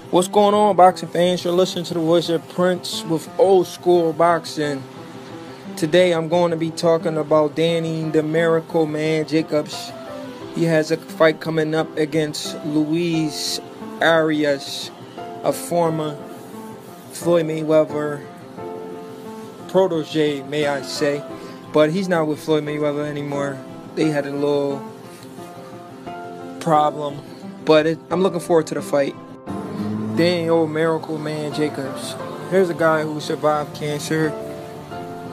What's going on, boxing fans? You're listening to the voice of Prince with Old School Boxing. Today I'm going to be talking about Danny the Miracle Man Jacobs. He has a fight coming up against Luis Arias, a former Floyd Mayweather protege, may I say. But he's not with Floyd Mayweather anymore. They had a little problem. But I'm looking forward to the fight. Daniel Miracle Man Jacobs. Here's a guy who survived cancer.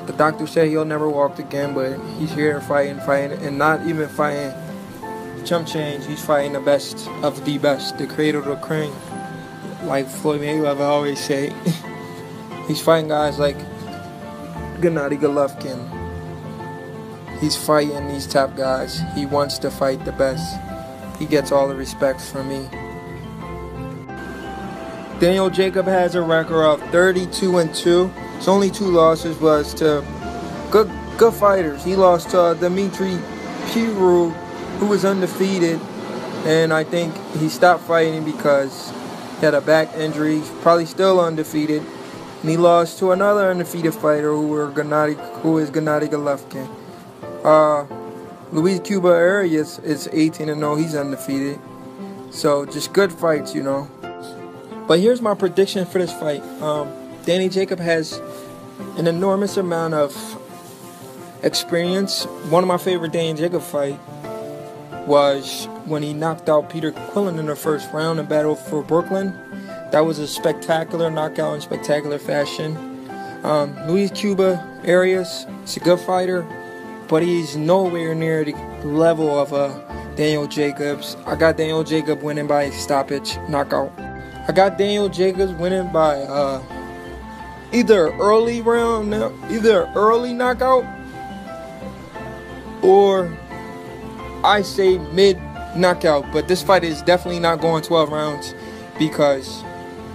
The doctor said he'll never walk again, but he's here fighting, and not even fighting chump change. He's fighting the best of the best, the cradle to the cream, like Floyd Mayweather always say. He's fighting guys like Gennady Golovkin. He's fighting these top guys. He wants to fight the best. He gets all the respect from me. Daniel Jacob has a record of 32-2. His only 2 losses was to good fighters. He lost to Dimitri Piru, who was undefeated, and I think he stopped fighting because he had a back injury. He's probably still undefeated. And he lost to another undefeated fighter who is Gennady Golovkin. Luis Cuba Arias is 18-0. He's undefeated. So just good fights, you know. But here's my prediction for this fight. Danny Jacob has an enormous amount of experience. One of my favorite Danny Jacob fight was when he knocked out Peter Quillen in the first round in Battle for Brooklyn. That was a spectacular knockout in spectacular fashion. Luis Cuba Arias is a good fighter, but he's nowhere near the level of Daniel Jacobs. I got Daniel Jacob winning by stoppage knockout. I got Daniel Jacobs winning by either early knockout, or I say mid knockout. But this fight is definitely not going 12 rounds because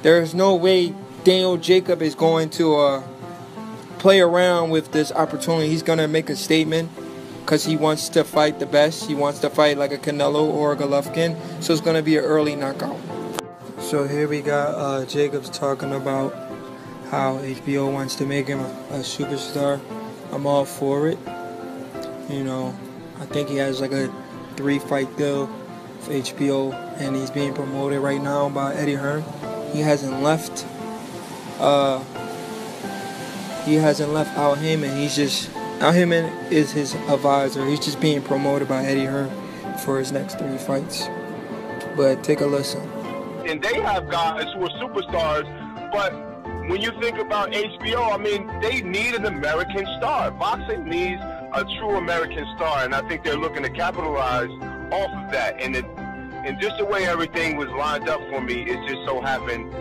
there's no way Daniel Jacob is going to play around with this opportunity. He's going to make a statement because he wants to fight the best. He wants to fight like a Canelo or a Golovkin. So it's going to be an early knockout. So here we got Jacobs talking about how HBO wants to make him a superstar. I'm all for it. You know, I think he has like a 3-fight deal for HBO, and he's being promoted right now by Eddie Hearn. He hasn't left Al Heyman. Al Heyman is his advisor. He's just being promoted by Eddie Hearn for his next 3 fights. But take a listen. And they have guys who are superstars, but when you think about HBO, I mean, they need an American star. Boxing needs a true American star, and I think they're looking to capitalize off of that. And just the way everything was lined up for me, it just so happened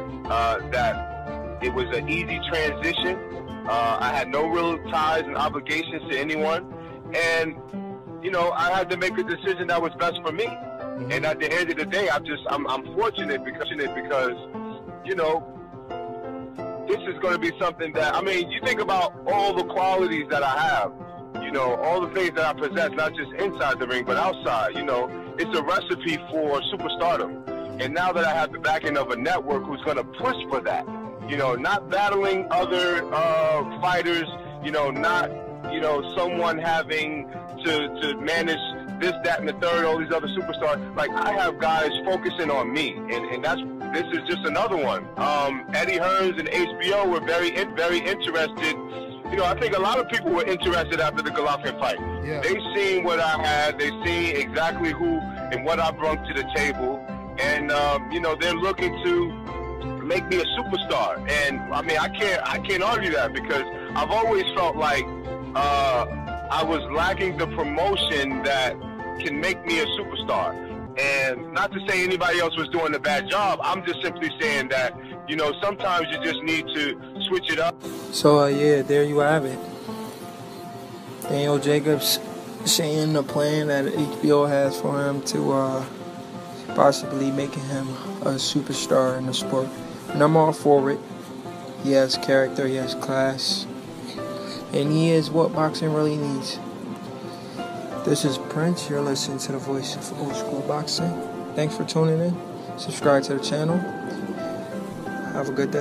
that it was an easy transition. I had no real ties and obligations to anyone, and you know, I had to make a decision that was best for me. And at the end of the day, I'm fortunate because you know, this is going to be something that, I mean, you think about all the qualities that I have, you know, all the things that I possess, not just inside the ring, but outside, you know, it's a recipe for superstardom. And now that I have the backing of a network who's going to push for that, you know, not battling other fighters, you know, not, you know, someone having to manage this, that, and the third, all these other superstars. Like, I have guys focusing on me, and this is just another one. Eddie Hearns and HBO were very interested. You know, I think a lot of people were interested after the Golovkin fight. Yeah. They seen what I had. They seen exactly who and what I brought to the table, and you know, they're looking to make me a superstar. And I mean, I can't argue that, because I've always felt like I was lacking the promotion that can make me a superstar. And not to say anybody else was doing a bad job, I'm just simply saying that, you know, sometimes you just need to switch it up. So yeah, there you have it. Daniel Jacobs saying the plan that HBO has for him to possibly making him a superstar in the sport. And I'm all for it. He has character, he has class, and he is what boxing really needs. This is Prince. You're listening to the voice of Old School Boxing. Thanks for tuning in. Subscribe to the channel. Have a good day.